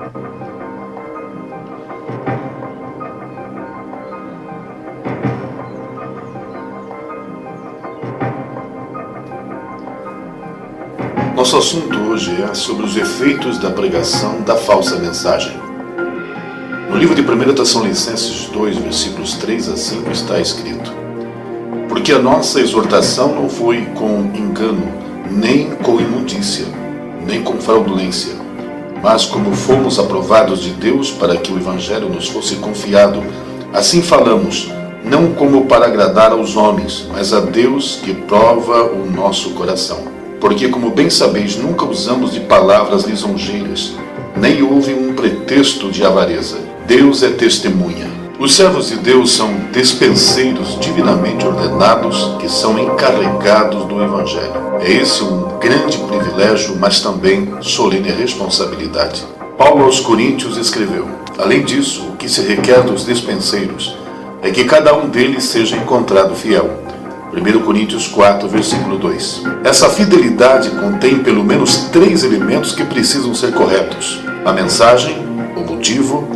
Nosso assunto hoje é sobre os efeitos da pregação da falsa mensagem. No livro de 1 Tessalonicenses 2, versículos 3 a 5 está escrito: Porque a nossa exortação não foi com engano, nem com imundícia, nem com fraudulência, mas como fomos aprovados de Deus para que o Evangelho nos fosse confiado, assim falamos, não como para agradar aos homens, mas a Deus que prova o nosso coração. Porque, como bem sabeis, nunca usamos de palavras lisonjeiras, nem houve um pretexto de avareza. Deus é testemunha. Os servos de Deus são despenseiros divinamente ordenados que são encarregados do Evangelho. É esse um grande privilégio, mas também solene responsabilidade. Paulo aos Coríntios escreveu: Além disso, o que se requer dos despenseiros é que cada um deles seja encontrado fiel. 1 Coríntios 4, versículo 2. Essa fidelidade contém pelo menos 3 elementos que precisam ser corretos: a mensagem, o motivo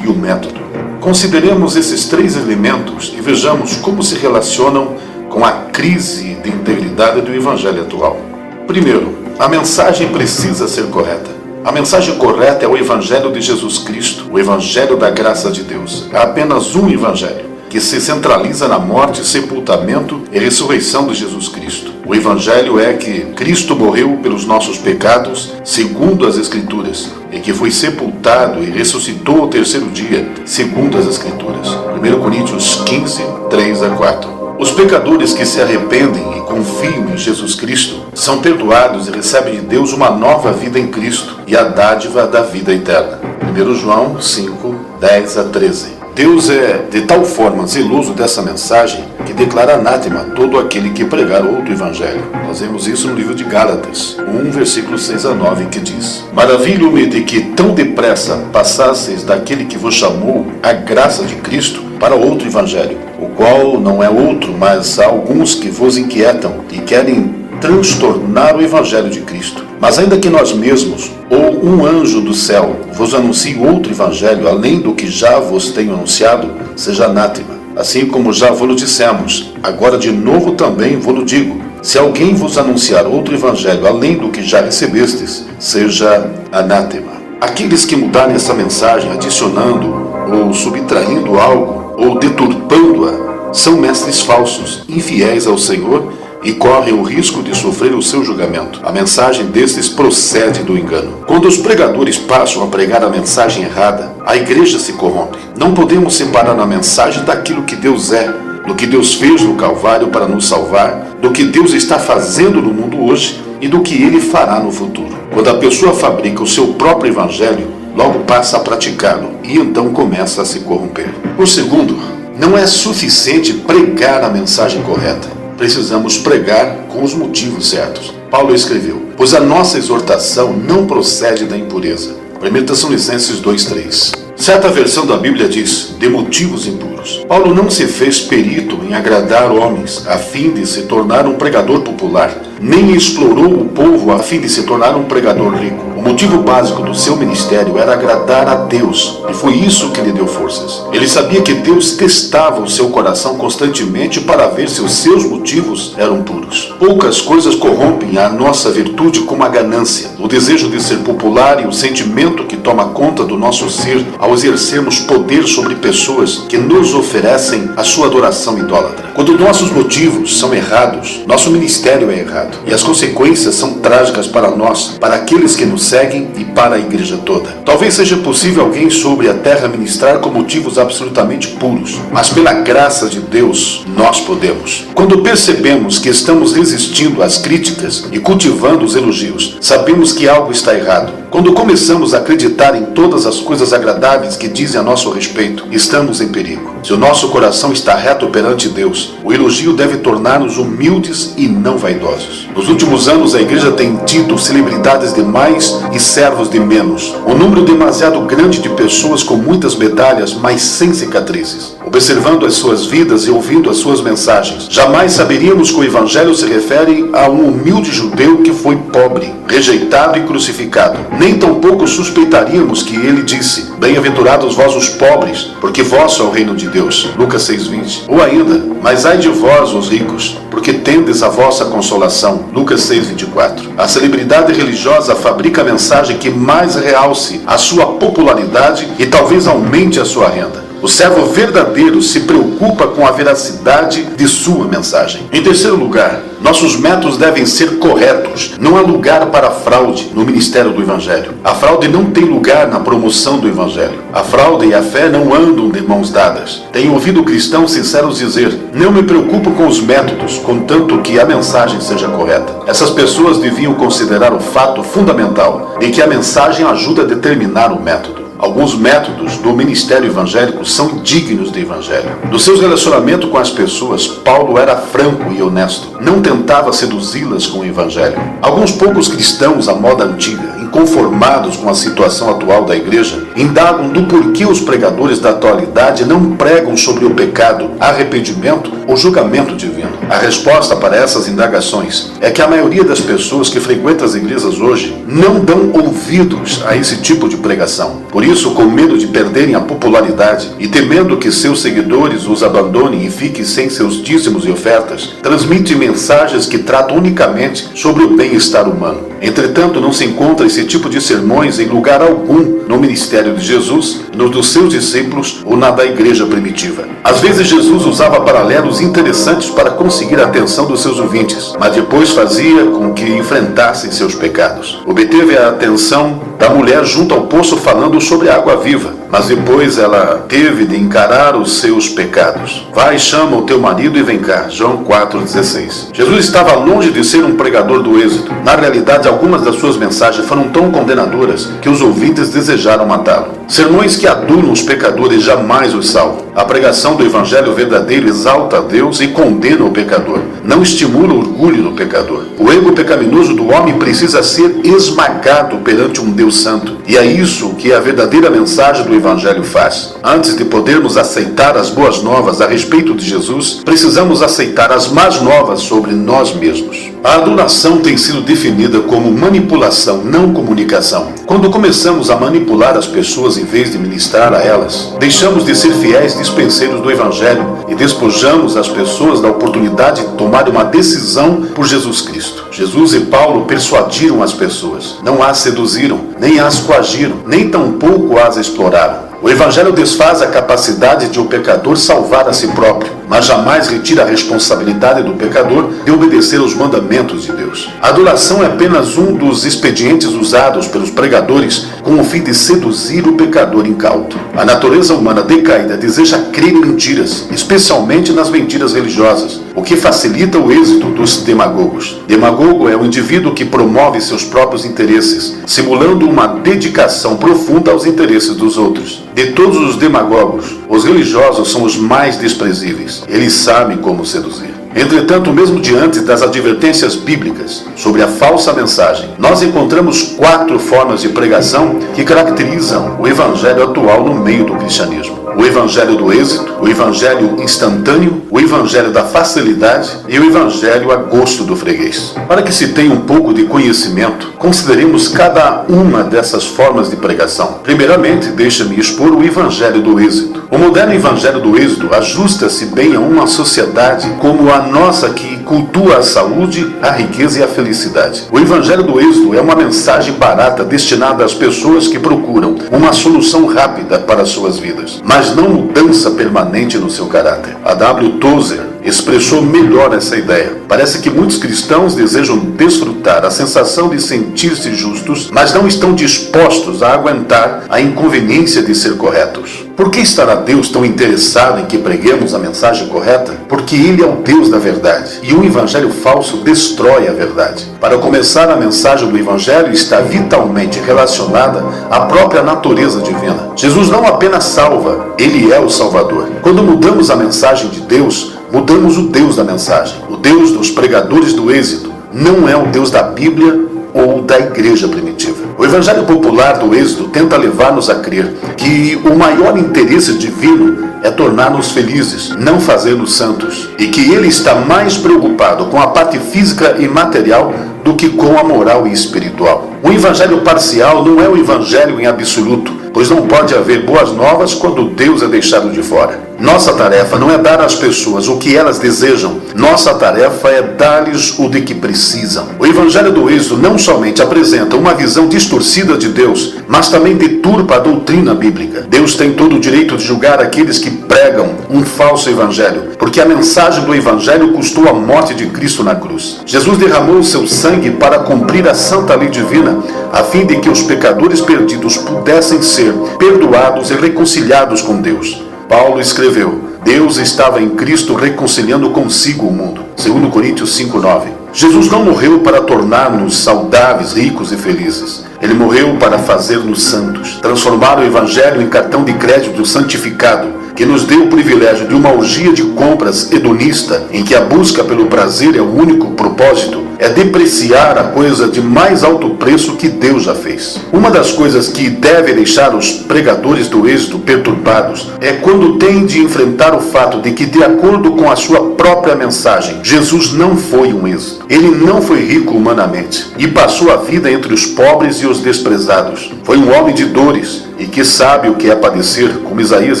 e o método. Consideremos esses 3 elementos e vejamos como se relacionam com a crise de integridade do Evangelho atual. Primeiro, a mensagem precisa ser correta. A mensagem correta é o Evangelho de Jesus Cristo, o Evangelho da graça de Deus. Há apenas um Evangelho, que se centraliza na morte, sepultamento e ressurreição de Jesus Cristo. O Evangelho é que Cristo morreu pelos nossos pecados, segundo as Escrituras, e que foi sepultado e ressuscitou ao 3º dia, segundo as Escrituras. 1 Coríntios 15, 3 a 4. Os pecadores que se arrependem e confiam em Jesus Cristo são perdoados e recebem de Deus uma nova vida em Cristo e a dádiva da vida eterna. 1 João 5, 10 a 13. Deus é de tal forma zeloso dessa mensagem que declara anátema todo aquele que pregar outro evangelho. Nós vemos isso no livro de Gálatas 1, versículo 6 a 9, que diz: Maravilho-me de que tão depressa passasseis daquele que vos chamou a graça de Cristo para outro evangelho, o qual não é outro, mas há alguns que vos inquietam e querem transtornar o evangelho de Cristo. Mas ainda que nós mesmos, ou um anjo do céu, vos anuncie outro evangelho, além do que já vos tenho anunciado, seja anátema. Assim como já vos dissemos, agora de novo também vos digo: se alguém vos anunciar outro evangelho, além do que já recebestes, seja anátema. Aqueles que mudarem essa mensagem, adicionando ou subtraindo algo, ou deturpando-a, são mestres falsos, infiéis ao Senhor, e correm o risco de sofrer o seu julgamento. A mensagem destes procede do engano. Quando os pregadores passam a pregar a mensagem errada, a igreja se corrompe. Não podemos separar a mensagem daquilo que Deus é, do que Deus fez no Calvário para nos salvar, do que Deus está fazendo no mundo hoje e do que Ele fará no futuro. Quando a pessoa fabrica o seu próprio evangelho, logo passa a praticá-lo e então começa a se corromper. Por segundo, não é suficiente pregar a mensagem correta. Precisamos pregar com os motivos certos. Paulo escreveu: Pois a nossa exortação não procede da impureza. 1 Tessalonicenses 2,3. Certa versão da Bíblia diz: de motivos impuros. Paulo não se fez perito em agradar homens a fim de se tornar um pregador popular, nem explorou o povo a fim de se tornar um pregador rico. O motivo básico do seu ministério era agradar a Deus, e foi isso que lhe deu forças. Ele sabia que Deus testava o seu coração constantemente para ver se os seus motivos eram puros. Poucas coisas corrompem a nossa virtude como a ganância, o desejo de ser popular e o sentimento que toma conta do nosso ser ao exercermos poder sobre pessoas que nos oferecem a sua adoração idólatra. Quando nossos motivos são errados, nosso ministério é errado, e as consequências são trágicas para nós, para aqueles que nos seguem e para a igreja toda. Talvez seja possível alguém sobre a terra ministrar com motivos absolutamente puros, mas pela graça de Deus nós podemos. Quando percebemos que estamos resistindo às críticas e cultivando os elogios, sabemos que algo está errado. Quando começamos a acreditar em todas as coisas agradáveis que dizem a nosso respeito, estamos em perigo. Se o nosso coração está reto perante Deus, o elogio deve tornar-nos humildes e não vaidosos. Nos últimos anos, a igreja tem tido celebridades de mais e servos de menos. Um número demasiado grande de pessoas com muitas medalhas, mas sem cicatrizes. observando as suas vidas e ouvindo as suas mensagens. Jamais saberíamos que o Evangelho se refere a um humilde judeu que foi pobre, rejeitado e crucificado. Nem tampouco suspeitaríamos que ele disse: bem-aventurados vós os pobres, porque vosso é o reino de Deus. Lucas 6:20. Ou ainda: mas ai de vós os ricos, porque tendes a vossa consolação. Lucas 6:24. A celebridade religiosa fabrica a mensagem que mais realce a sua popularidade e talvez aumente a sua renda. O servo verdadeiro se preocupa com a veracidade de sua mensagem. Em terceiro lugar, nossos métodos devem ser corretos. Não há lugar para fraude no ministério do Evangelho. A fraude não tem lugar na promoção do Evangelho. A fraude e a fé não andam de mãos dadas. Tenho ouvido cristãos sinceros dizer: não me preocupo com os métodos, contanto que a mensagem seja correta. Essas pessoas deviam considerar o fato fundamental de que a mensagem ajuda a determinar o método. Alguns métodos do ministério evangélico são indignos de evangelho. No seu relacionamento com as pessoas, Paulo era franco e honesto. Não tentava seduzi-las com o evangelho. Alguns poucos cristãos à moda antiga, inconformados com a situação atual da igreja, indagam do porquê os pregadores da atualidade não pregam sobre o pecado, arrependimento ou julgamento divino. A resposta para essas indagações é que a maioria das pessoas que frequentam as igrejas hoje não dão ouvidos a esse tipo de pregação. Por isso, com medo de perderem a popularidade e temendo que seus seguidores os abandonem e fiquem sem seus dízimos e ofertas, transmitem mensagens que tratam unicamente sobre o bem-estar humano. Entretanto, não se encontra esse tipo de sermões em lugar algum no ministério de Jesus, no dos seus discípulos ou na da igreja primitiva. Às vezes Jesus usava paralelos interessantes para conseguir a atenção dos seus ouvintes, mas depois fazia com que enfrentassem seus pecados. Obteve a atenção da mulher junto ao poço falando sobre a água viva, mas depois ela teve de encarar os seus pecados. Vai, chama o teu marido e vem cá. João 4,16. Jesus estava longe de ser um pregador do êxito. Na realidade, algumas das suas mensagens foram tão condenadoras que os ouvintes desejaram matá-lo. Sermões que adulam os pecadores jamais os salvam. A pregação do evangelho verdadeiro exalta a Deus e condena o pecador. Não estimula o orgulho do pecador. O ego pecaminoso do homem precisa ser esmagado perante um Deus santo. E é isso que a verdadeira mensagem do evangelho faz. Antes de podermos aceitar as boas novas a respeito de Jesus, precisamos aceitar as más novas sobre nós mesmos. A adoração tem sido definida como manipulação, não comunicação. Quando começamos a manipular as pessoas em vez de ministrar a elas, deixamos de ser fiéis dispenseiros do evangelho e despojamos as pessoas da oportunidade de tomar uma decisão por Jesus Cristo. Jesus e Paulo persuadiram as pessoas, não as seduziram, nem as coagiram, nem tampouco as exploraram. O Evangelho desfaz a capacidade de o pecador salvar a si próprio, mas jamais retira a responsabilidade do pecador de obedecer aos mandamentos de Deus. A adoração é apenas um dos expedientes usados pelos pregadores com o fim de seduzir o pecador incauto. A natureza humana decaída deseja crer em mentiras, especialmente nas mentiras religiosas, o que facilita o êxito dos demagogos. Demagogo é o indivíduo que promove seus próprios interesses, simulando uma dedicação profunda aos interesses dos outros. De todos os demagogos, os religiosos são os mais desprezíveis. Eles sabem como seduzir. Entretanto, mesmo diante das advertências bíblicas sobre a falsa mensagem, nós encontramos 4 formas de pregação que caracterizam o evangelho atual no meio do cristianismo. O evangelho do êxito, o evangelho instantâneo, o evangelho da facilidade e o evangelho a gosto do freguês. Para que se tenha um pouco de conhecimento, consideremos cada uma dessas formas de pregação. Primeiramente, deixa-me expor o evangelho do êxito. O moderno evangelho do êxito ajusta-se bem a uma sociedade como a nossa que cultua a saúde, a riqueza e a felicidade. O evangelho do êxito é uma mensagem barata destinada às pessoas que procuram uma solução rápida para suas vidas, mas não mudança permanente no seu caráter. A W. Tozer expressou melhor essa ideia. Parece que muitos cristãos desejam desfrutar a sensação de sentir-se justos, mas não estão dispostos a aguentar a inconveniência de ser corretos. Por que estará Deus tão interessado em que preguemos a mensagem correta? Porque Ele é o Deus da verdade, e um evangelho falso destrói a verdade. Para começar, a mensagem do evangelho está vitalmente relacionada à própria natureza divina. Jesus não apenas salva, Ele é o Salvador. Quando mudamos a mensagem de Deus, mudamos o Deus da mensagem. O Deus dos pregadores do êxito não é o Deus da Bíblia ou da igreja primitiva. O evangelho popular do Êxodo tenta levar-nos a crer que o maior interesse divino é tornar-nos felizes, não fazê-los santos, e que ele está mais preocupado com a parte física e material do que com a moral e espiritual. O evangelho parcial não é o evangelho em absoluto, pois não pode haver boas novas quando Deus é deixado de fora. Nossa tarefa não é dar às pessoas o que elas desejam, nossa tarefa é dar-lhes o de que precisam. O evangelho do Êxodo não somente apresenta uma visão distorcida de Deus, mas também deturpa a doutrina bíblica. Deus tem todo o direito de julgar aqueles que pregam um falso evangelho, porque a mensagem do evangelho custou a morte de Cristo na cruz. Jesus derramou o seu sangue para cumprir a santa lei divina, a fim de que os pecadores perdidos pudessem ser perdoados e reconciliados com Deus. Paulo escreveu: Deus estava em Cristo reconciliando consigo o mundo. 2 Coríntios 5:9. Jesus não morreu para tornar-nos saudáveis, ricos e felizes. Ele morreu para fazer-nos santos, transformar o evangelho em cartão de crédito santificado, que nos deu o privilégio de uma orgia de compras hedonista, em que a busca pelo prazer é o único propósito, é depreciar a coisa de mais alto preço que Deus já fez. Uma das coisas que deve deixar os pregadores do Êxodo perturbados é quando têm de enfrentar o fato de que, de acordo com a sua própria mensagem, Jesus não foi um êxito. Ele não foi rico humanamente e passou a vida entre os pobres e os desprezados. Foi um homem de dores e que sabe o que é padecer, como Isaías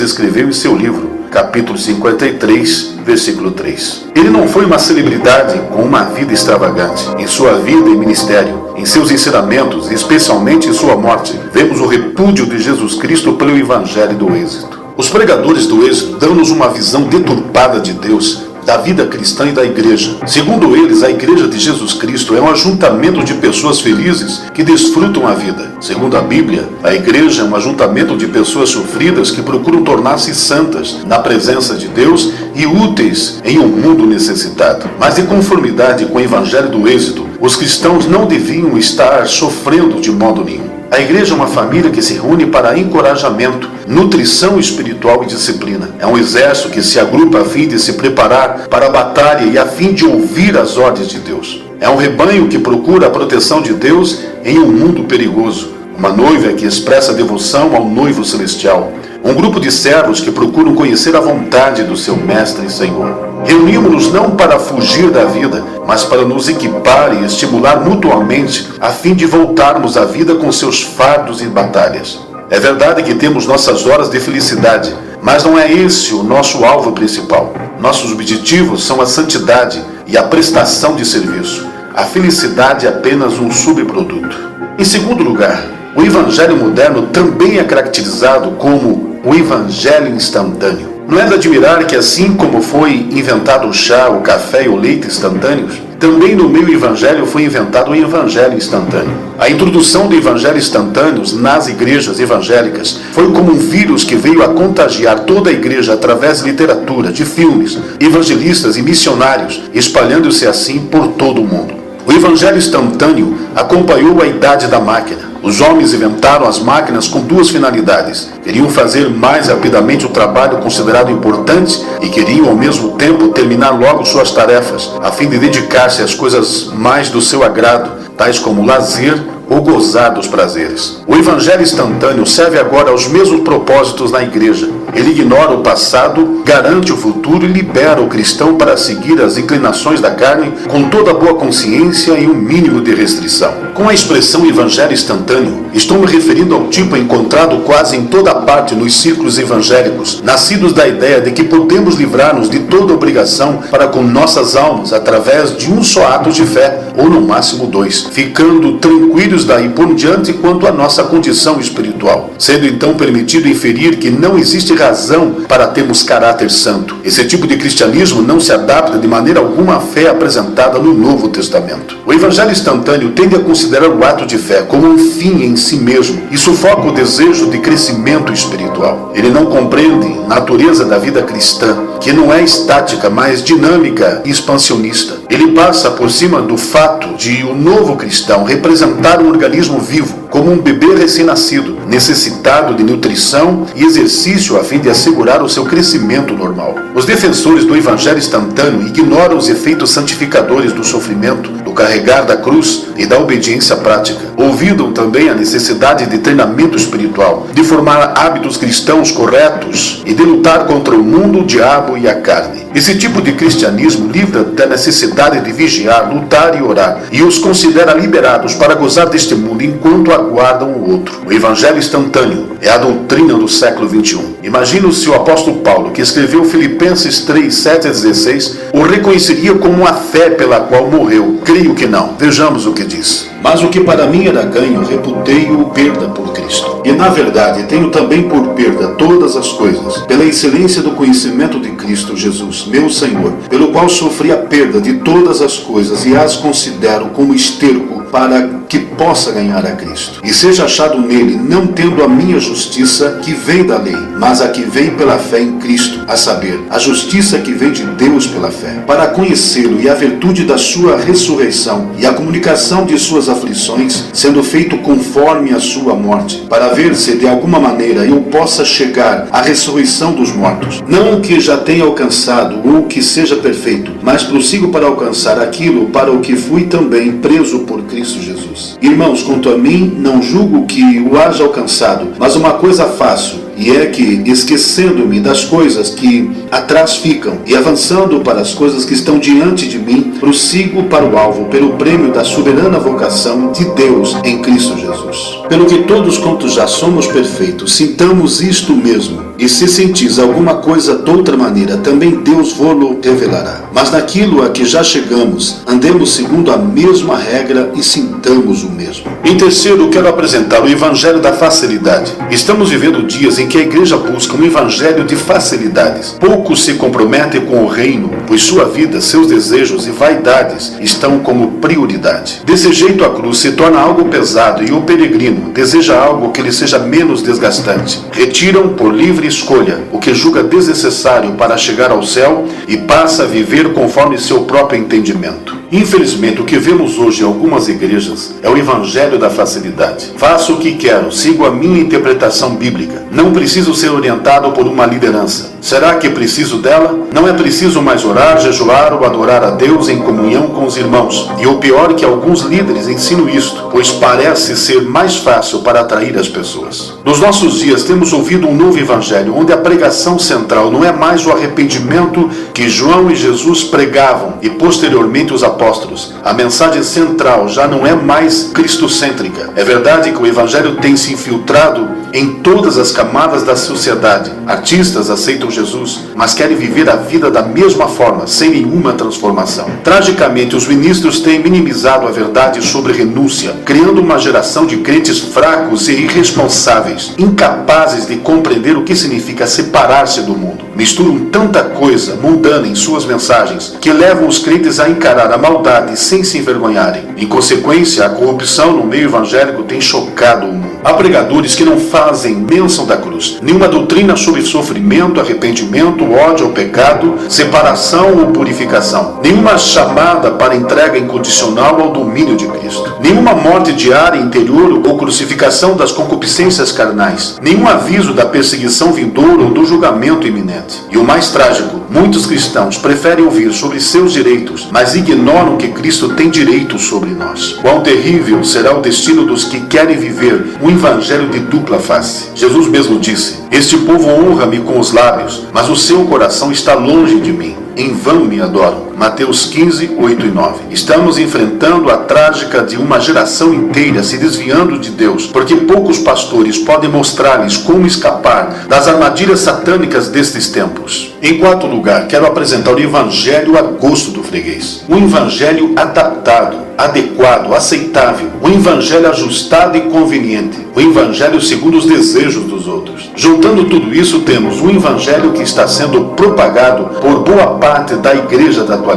escreveu em seu livro, capítulo 53, versículo 3. Ele não foi uma celebridade com uma vida extravagante. Em sua vida e ministério, em seus ensinamentos e especialmente em sua morte, vemos o repúdio de Jesus Cristo pelo evangelho do êxito. Os pregadores do êxodo dão-nos uma visão deturpada de Deus, da vida cristã e da igreja. Segundo eles, a igreja de Jesus Cristo é um ajuntamento de pessoas felizes que desfrutam a vida. Segundo a Bíblia, a igreja é um ajuntamento de pessoas sofridas que procuram tornar-se santas na presença de Deus e úteis em um mundo necessitado. Mas, de conformidade com o evangelho do êxodo, os cristãos não deviam estar sofrendo de modo nenhum. A igreja é uma família que se reúne para encorajamento, nutrição espiritual e disciplina. É um exército que se agrupa a fim de se preparar para a batalha e a fim de ouvir as ordens de Deus. É um rebanho que procura a proteção de Deus em um mundo perigoso. Uma noiva que expressa devoção ao noivo celestial. Um grupo de servos que procuram conhecer a vontade do seu Mestre e Senhor. Reunimos-nos não para fugir da vida, mas para nos equipar e estimular mutuamente, a fim de voltarmos à vida com seus fardos e batalhas. É verdade que temos nossas horas de felicidade, mas não é esse o nosso alvo principal. Nossos objetivos são a santidade e a prestação de serviço. A felicidade é apenas um subproduto. Em segundo lugar, o evangelho moderno também é caracterizado como o evangelho instantâneo. Não é de admirar que, assim como foi inventado o chá, o café e o leite instantâneos, também no meio evangelho foi inventado o evangelho instantâneo. A introdução do evangelho instantâneo nas igrejas evangélicas foi como um vírus que veio a contagiar toda a igreja através de literatura, de filmes, evangelistas e missionários, espalhando-se assim por todo o mundo. O evangelho instantâneo acompanhou a idade da máquina. Os homens inventaram as máquinas com duas finalidades. Queriam fazer mais rapidamente o trabalho considerado importante e queriam ao mesmo tempo terminar logo suas tarefas, a fim de dedicar-se às coisas mais do seu agrado, tais como lazer ou gozar dos prazeres. O evangelho instantâneo serve agora aos mesmos propósitos na igreja. Ele ignora o passado, garante o futuro e libera o cristão para seguir as inclinações da carne com toda a boa consciência e um mínimo de restrição. Com a expressão evangelho instantâneo, estou me referindo ao tipo encontrado quase em toda parte nos círculos evangélicos, nascidos da ideia de que podemos livrar-nos de toda obrigação para com nossas almas através de um só ato de fé, ou no máximo 2, ficando tranquilos daí por diante quanto à nossa condição espiritual, sendo então permitido inferir que não existe razão para termos caráter santo. Esse tipo de cristianismo não se adapta de maneira alguma à fé apresentada no Novo Testamento. O evangelho instantâneo tende a considerar o ato de fé como um fim em si mesmo e sufoca o desejo de crescimento espiritual. Ele não compreende a natureza da vida cristã, que não é estática, mas dinâmica e expansionista. Ele passa por cima do fato de o novo cristão representar um organismo vivo, como um bebê recém-nascido, necessitado de nutrição e exercício a fim de assegurar o seu crescimento normal. Os defensores do evangelho instantâneo ignoram os efeitos santificadores do sofrimento, do do carregar da cruz e da obediência prática. Ouviram também a necessidade de treinamento espiritual, de formar hábitos cristãos corretos e de lutar contra o mundo, o diabo e a carne. Esse tipo de cristianismo livra da necessidade de vigiar, lutar e orar, e os considera liberados para gozar deste mundo enquanto aguardam o outro. O evangelho instantâneo é a doutrina do século XXI. Imagina se o apóstolo Paulo, que escreveu Filipenses 3, 7 a 16, o reconheceria como a fé pela qual morreu. Creio que não. Vejamos o que diz. Mas o que para mim era ganho, reputei-o perda por Cristo. E na verdade tenho também por perda todas as coisas, pela excelência do conhecimento de Cristo Jesus, meu Senhor, pelo qual sofri a perda de todas as coisas e as considero como esterco para que possa ganhar a Cristo. E seja achado nele, não tendo a minha justiça que vem da lei, mas a que vem pela fé em Cristo, a saber, a justiça que vem de Deus pela fé, para conhecê-lo e a virtude da sua ressurreição e a comunicação de suas aflições, sendo feito conforme a sua morte, para ver se de alguma maneira eu possa chegar à ressurreição dos mortos. Não o que já tenha alcançado ou que seja perfeito, mas prossigo para alcançar aquilo para o que fui também preso por Cristo Jesus. Irmãos, quanto a mim, não julgo que o haja alcançado, mas uma coisa faço, e é que, esquecendo-me das coisas que atrás ficam e avançando para as coisas que estão diante de mim, prossigo para o alvo, pelo prêmio da soberana vocação de Deus em Cristo Jesus. Pelo que todos quantos já somos perfeitos, sintamos isto mesmo, e se sentis alguma coisa de outra maneira, também Deus vô-lo revelará. Mas naquilo a que já chegamos, andemos segundo a mesma regra e sintamos o mesmo. Em terceiro, quero apresentar o Evangelho da Facilidade. Estamos vivendo dias em que a igreja busca um evangelho de facilidades. Poucos se comprometem com o reino, pois sua vida, seus desejos e vaidades estão como prioridade. Desse jeito, a cruz se torna algo pesado e o peregrino deseja algo que lhe seja menos desgastante. Retiram por livre escolha o que julga desnecessário para chegar ao céu e passa a viver conforme seu próprio entendimento. Infelizmente, o que vemos hoje em algumas igrejas é o evangelho da facilidade. Faço o que quero, sigo a minha interpretação bíblica. Não preciso ser orientado por uma liderança. Será que preciso dela? Não é preciso mais orar, jejuar ou adorar a Deus em comunhão com os irmãos. E o pior é que alguns líderes ensinam isto, pois parece ser mais fácil para atrair as pessoas. Nos nossos dias temos ouvido um novo evangelho, onde a pregação central não é mais o arrependimento que João e Jesus pregavam e posteriormente os apóstolos. A mensagem central já não é mais cristocêntrica. É verdade que o evangelho tem se infiltrado em todas as camadas da sociedade. Artistas aceitam Jesus, mas querem viver a vida da mesma forma, sem nenhuma transformação. Tragicamente, os ministros têm minimizado a verdade sobre renúncia, criando uma geração de crentes fracos e irresponsáveis, incapazes de compreender o que significa separar-se do mundo. Misturam tanta coisa mundana em suas mensagens que levam os crentes a encarar a maldade sem se envergonharem. Em consequência, a corrupção no meio evangélico tem chocado o mundo. Há pregadores que não fazem menção da cruz, nenhuma doutrina sobre sofrimento, arrependimento, ódio ao pecado, separação ou purificação, nenhuma chamada para entrega incondicional ao domínio de Cristo, nenhuma morte diária interior ou crucificação das concupiscências carnais, nenhum aviso da perseguição vindoura ou do julgamento iminente. E o mais trágico, muitos cristãos preferem ouvir sobre seus direitos, mas ignoram que Cristo tem direitos sobre nós. Quão terrível será o destino dos que querem viver um evangelho de dupla face. Jesus mesmo disse: "Este povo honra-me com os lábios, mas o seu coração está longe de mim. Em vão me adoram." Mateus 15, 8 e 9. Estamos enfrentando a trágica de uma geração inteira se desviando de Deus, porque poucos pastores podem mostrar-lhes como escapar das armadilhas satânicas destes tempos. Em quarto lugar, quero apresentar o evangelho a gosto do freguês. Um evangelho adaptado, adequado, aceitável. Um evangelho ajustado e conveniente. Um evangelho segundo os desejos dos outros. Juntando tudo isso, temos um evangelho que está sendo propagado por boa parte da igreja da atualidade.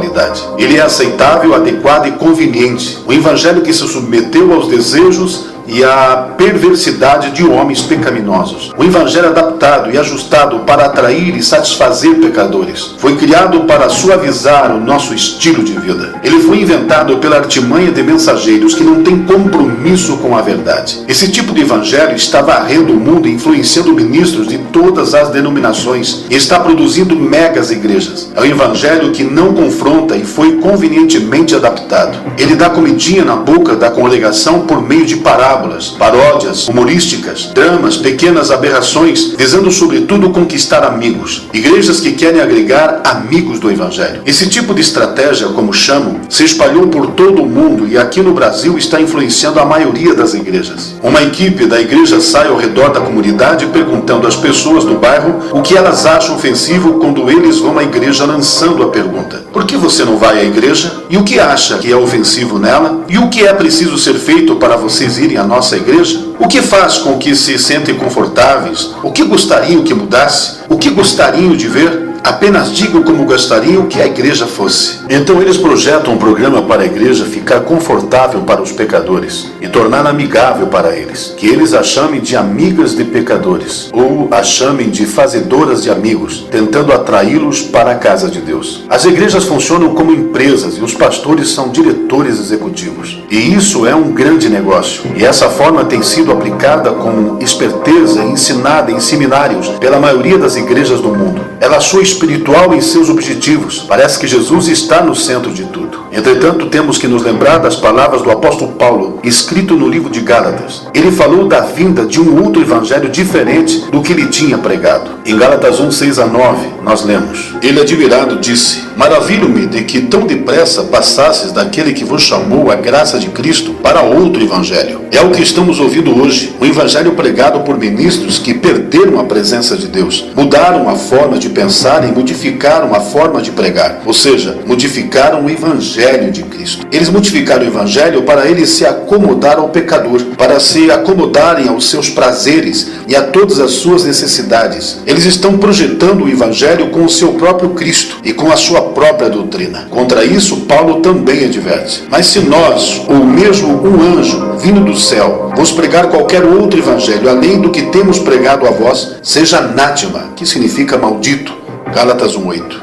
Ele é aceitável, adequado e conveniente. Um evangelho que se submeteu aos desejos e a perversidade de homens pecaminosos. O evangelho adaptado e ajustado para atrair e satisfazer pecadores. Foi criado para suavizar o nosso estilo de vida. Ele foi inventado pela artimanha de mensageiros que não têm compromisso com a verdade. Esse tipo de evangelho está varrendo o mundo e influenciando ministros de todas as denominações e está produzindo megas igrejas. É um evangelho que não confronta e foi convenientemente adaptado. Ele dá comidinha na boca da congregação por meio de parábolas, paródias, humorísticas, dramas, pequenas aberrações, visando sobretudo conquistar amigos. Igrejas que querem agregar amigos do evangelho. Esse tipo de estratégia, como chamam, se espalhou por todo o mundo e aqui no Brasil está influenciando a maioria das igrejas. Uma equipe da igreja sai ao redor da comunidade perguntando às pessoas do bairro o que elas acham ofensivo quando eles vão à igreja, lançando a pergunta: por que você não vai à igreja? E o que acha que é ofensivo nela? E o que é preciso ser feito para vocês irem à nossa igreja? O que faz com que se sentem confortáveis? O que gostariam que mudasse? O que gostariam de ver? Apenas digam como gostariam que a igreja fosse. Então eles projetam um programa para a igreja ficar confortável para os pecadores e tornar amigável para eles. Que eles a chamem de amigas de pecadores ou a chamem de fazedoras de amigos, tentando atraí-los para a casa de Deus. As igrejas funcionam como empresas e os pastores são diretores executivos. E isso é um grande negócio. E essa forma tem sido aplicada com esperteza e ensinada em seminários pela maioria das igrejas do mundo. Ela achou espiritual em seus objetivos. Parece que Jesus está no centro de tudo. Entretanto, temos que nos lembrar das palavras do apóstolo Paulo, escrito no livro de Gálatas. Ele falou da vinda de um outro evangelho diferente do que ele tinha pregado. Em Gálatas 1, 6 a 9, nós lemos: ele, admirado, disse: maravilho-me de que tão depressa passasses daquele que vos chamou a graça de Cristo para outro evangelho. É o que estamos ouvindo hoje, um evangelho pregado por ministros que perderam a presença de Deus, mudaram a forma de pensar e modificaram a forma de pregar, ou seja, modificaram o evangelho de Cristo. Eles modificaram o evangelho para ele se acomodar ao pecador, para se acomodarem aos seus prazeres e a todas as suas necessidades. Eles estão projetando o evangelho com o seu próprio Cristo e com a sua própria doutrina. Contra isso, Paulo também adverte: mas se nós, ou mesmo um anjo vindo do céu, vos pregar qualquer outro evangelho além do que temos pregado a vós, seja anátema, que significa maldito. Gálatas 1:8.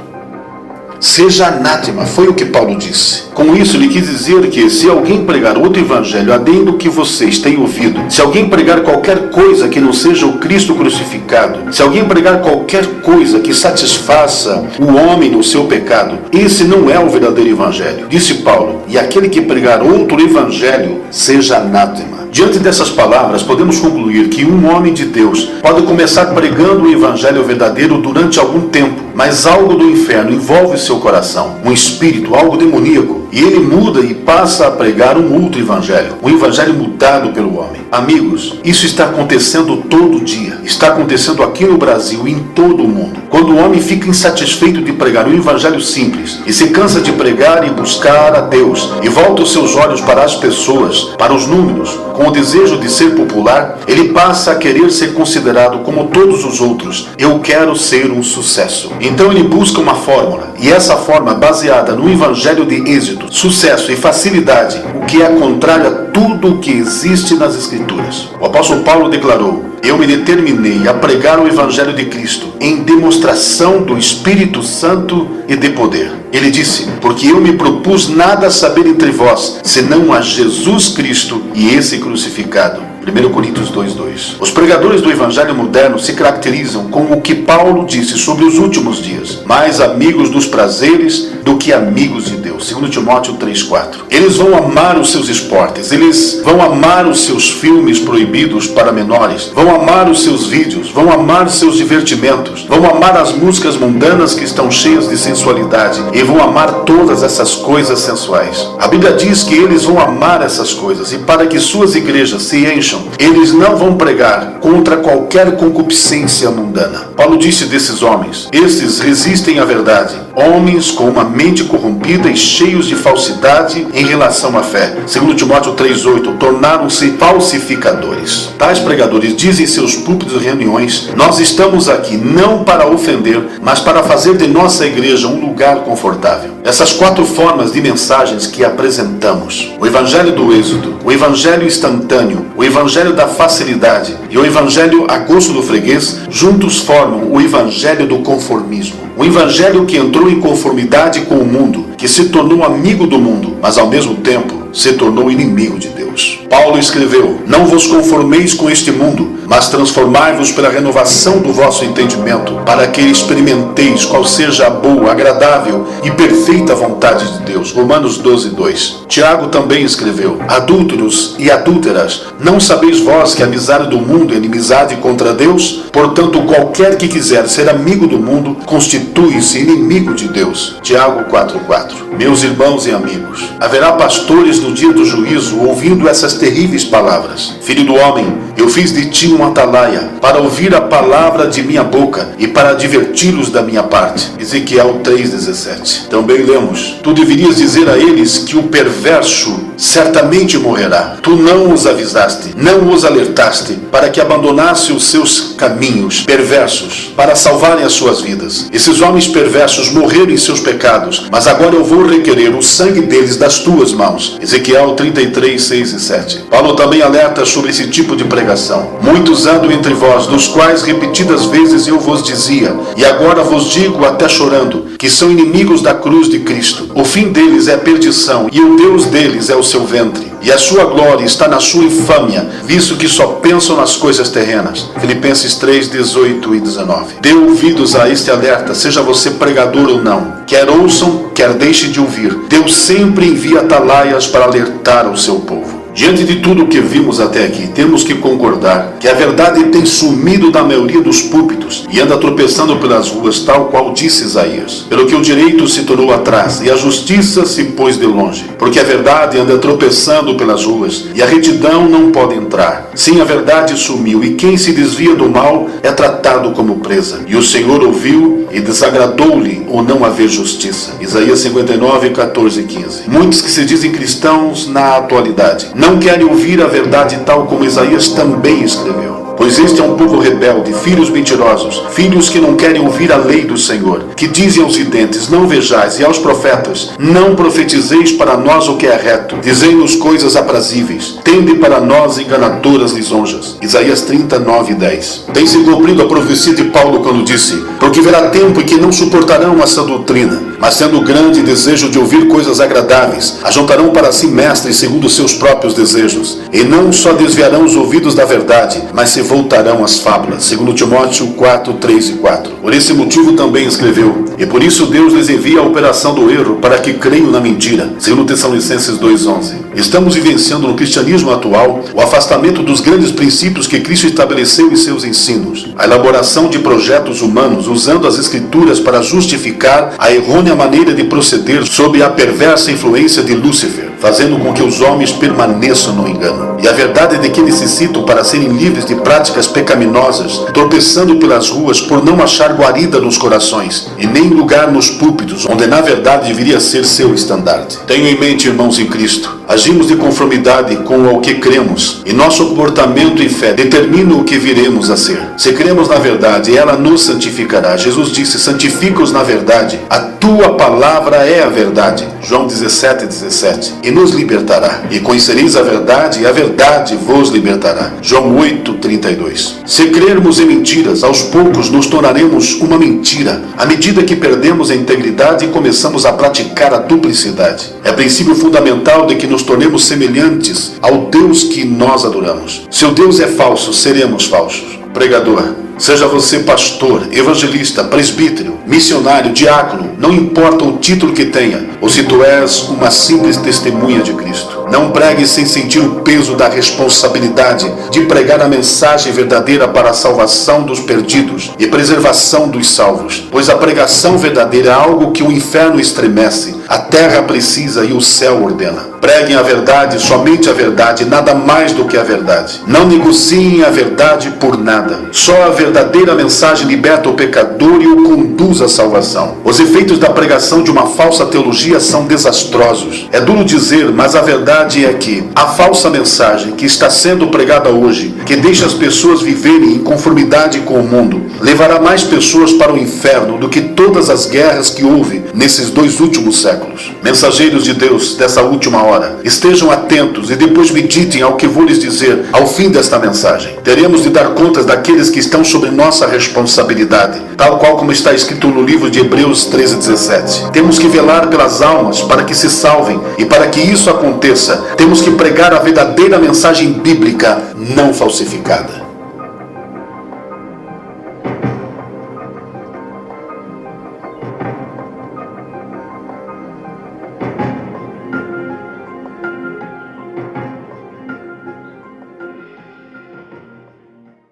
Seja anátema, foi o que Paulo disse. Com isso, ele quis dizer que se alguém pregar outro evangelho além do que vocês têm ouvido, se alguém pregar qualquer coisa que não seja o Cristo crucificado, se alguém pregar qualquer coisa que satisfaça o homem no seu pecado, esse não é o verdadeiro evangelho. Disse Paulo: e aquele que pregar outro evangelho, seja anátema. Diante dessas palavras, podemos concluir que um homem de Deus pode começar pregando o evangelho verdadeiro durante algum tempo, mas algo do inferno envolve seu coração, um espírito, algo demoníaco, e ele muda e passa a pregar um outro evangelho, um evangelho mudado pelo homem. Amigos, isso está acontecendo todo dia, está acontecendo aqui no Brasil e em todo o mundo. Quando o homem fica insatisfeito de pregar um evangelho simples e se cansa de pregar e buscar a Deus e volta os seus olhos para as pessoas, para os números, com o desejo de ser popular, ele passa a querer ser considerado como todos os outros. Eu quero ser um sucesso. Então ele busca uma fórmula, e essa forma baseada no evangelho de êxito, sucesso e facilidade, o que é contrário a tudo o que existe nas Escrituras. O apóstolo Paulo declarou: eu me determinei a pregar o evangelho de Cristo em demonstração do Espírito Santo e de poder. Ele disse: porque eu me propus nada a saber entre vós, senão a Jesus Cristo e esse crucificado. 1 Coríntios 2:2. Os pregadores do evangelho moderno se caracterizam com o que Paulo disse sobre os últimos dias: mais amigos dos prazeres do que amigos de Deus. 2 Timóteo 3:4. Eles vão amar os seus esportes, eles vão amar os seus filmes proibidos para menores, vão amar os seus vídeos, vão amar seus divertimentos, vão amar as músicas mundanas que estão cheias de sensualidade e vão amar todas essas coisas sensuais. A Bíblia diz que eles vão amar essas coisas, e para que suas igrejas se encham, eles não vão pregar contra qualquer concupiscência mundana. Paulo disse desses homens: esses resistem à verdade, homens com uma mente corrompida e cheios de falsidade em relação à fé. Segundo Timóteo 3,8, tornaram-se falsificadores. Tais pregadores dizem em seus púlpitos e reuniões: nós estamos aqui não para ofender, mas para fazer de nossa igreja um lugar confortável. Essas 4 formas de mensagens que apresentamos, o evangelho do êxodo, o evangelho instantâneo, o evangelho da facilidade e o evangelho a gosto do freguês, juntos formam o evangelho do conformismo. Um evangelho que entrou em conformidade com o mundo, que se tornou amigo do mundo, mas ao mesmo tempo se tornou inimigo de Deus. Paulo escreveu: não vos conformeis com este mundo, mas transformai-vos pela renovação do vosso entendimento, para que experimenteis qual seja a boa, agradável e perfeita vontade de Deus. Romanos 12:2. Tiago também escreveu: adúlteros e adúlteras, não sabeis vós que a amizade do mundo é inimizade contra Deus? Portanto, qualquer que quiser ser amigo do mundo, constitui-se inimigo de Deus. Tiago 4:4. Meus irmãos e amigos, haverá pastores no dia do juízo ouvindo essas terríveis palavras: filho do homem, eu fiz de ti um atalaia, para ouvir a palavra de minha boca e para adverti-los da minha parte. Ezequiel 3:17. Também lemos: tu deverias dizer a eles que o perverso certamente morrerá. Tu não os avisaste, não os alertaste, para que abandonassem os seus caminhos perversos, para salvarem as suas vidas. Esses homens perversos morreram em seus pecados, mas agora eu vou requerer o sangue deles das tuas mãos. Ezequiel 33:6 e 7. Paulo também alerta sobre esse tipo de pregação. Muitos andam entre vós, dos quais repetidas vezes eu vos dizia, e agora vos digo até chorando, que são inimigos da cruz de Cristo. O fim deles é perdição, e o Deus deles é o seu ventre, e a sua glória está na sua infâmia, visto que só pensam nas coisas terrenas. Filipenses 3:18 e 19. Dê ouvidos a este alerta, seja você pregador ou não. Quer ouçam, quer deixem de ouvir. Deus sempre envia atalaias para alertar o seu povo. Diante de tudo o que vimos até aqui, temos que concordar que a verdade tem sumido da maioria dos púlpitos e anda tropeçando pelas ruas, tal qual disse Isaías. Pelo que o direito se tornou atrás e a justiça se pôs de longe. Porque a verdade anda tropeçando pelas ruas e a retidão não pode entrar. Sim, a verdade sumiu e quem se desvia do mal é tratado como presa. E o Senhor ouviu e desagradou-lhe o não haver justiça. Isaías 59:14 e 15. Muitos que se dizem cristãos na atualidade não querem ouvir a verdade, tal como Isaías também escreveu. Pois este é um povo rebelde, filhos mentirosos, filhos que não querem ouvir a lei do Senhor, que dizem aos videntes: não vejais, e aos profetas: não profetizeis para nós o que é reto, dizei-nos coisas aprazíveis, tende para nós enganadoras lisonjas. Isaías 39:10. Tem se cumprido a profecia de Paulo quando disse: porque verá tempo em que não suportarão essa doutrina, mas tendo grande desejo de ouvir coisas agradáveis, ajuntarão para si mestres segundo seus próprios desejos, e não só desviarão os ouvidos da verdade, mas se voltarão às fábulas. Segundo Timóteo 4:3 e 4. Por esse motivo também escreveu: e por isso Deus lhes envia a operação do erro, para que creiam na mentira. Segundo Tessalonicenses 2:11. Estamos vivenciando no cristianismo atual o afastamento dos grandes princípios que Cristo estabeleceu em seus ensinos, a elaboração de projetos humanos usando as escrituras para justificar a errônea maneira de proceder sob a perversa influência de Lúcifer, fazendo com que os homens permaneçam no engano. E a verdade de que necessitam para serem livres de práticas pecaminosas, tropeçando pelas ruas por não achar guarida nos corações, e nem lugar nos púlpitos, onde na verdade deveria ser seu estandarte. Tenham em mente, irmãos em Cristo, agimos de conformidade com o que cremos, e nosso comportamento e fé determinam o que viremos a ser. Se cremos na verdade, ela nos santificará. Jesus disse: santifica-os na verdade, a tua palavra é a verdade. João 17:17. E nos libertará. E conhecereis a verdade, e a verdade vos libertará. João 8:32. Se crermos em mentiras, aos poucos nos tornaremos uma mentira, à medida que perdemos a integridade e começamos a praticar a duplicidade. É princípio fundamental de que nos tornemos semelhantes ao Deus que nós adoramos. Se o Deus é falso, seremos falsos. Pregador, seja você pastor, evangelista, presbítero, missionário, diácono, não importa o título que tenha, ou se tu és uma simples testemunha de Cristo. Não pregue sem sentir o peso da responsabilidade de pregar a mensagem verdadeira para a salvação dos perdidos e preservação dos salvos, pois a pregação verdadeira é algo que o inferno estremece, A terra precisa e o céu ordena. Preguem a verdade, somente a verdade, nada mais do que a verdade. Não negociem a verdade por nada. Só a verdadeira mensagem liberta o pecador e o conduz à salvação. Os efeitos da pregação de uma falsa teologia são desastrosos. É duro dizer, mas a verdade é que a falsa mensagem que está sendo pregada hoje, que deixa as pessoas viverem em conformidade com o mundo, levará mais pessoas para o inferno do que todas as guerras que houve nesses 2 últimos séculos. Mensageiros de Deus dessa última hora, estejam atentos e depois meditem ao que vou lhes dizer ao fim desta mensagem. Teremos de dar contas daqueles que estão sob nossa responsabilidade, tal qual como está escrito no livro de Hebreus 13:17. Temos que velar pelas almas para que se salvem, e para que isso aconteça, temos que pregar a verdadeira mensagem bíblica não falsificada.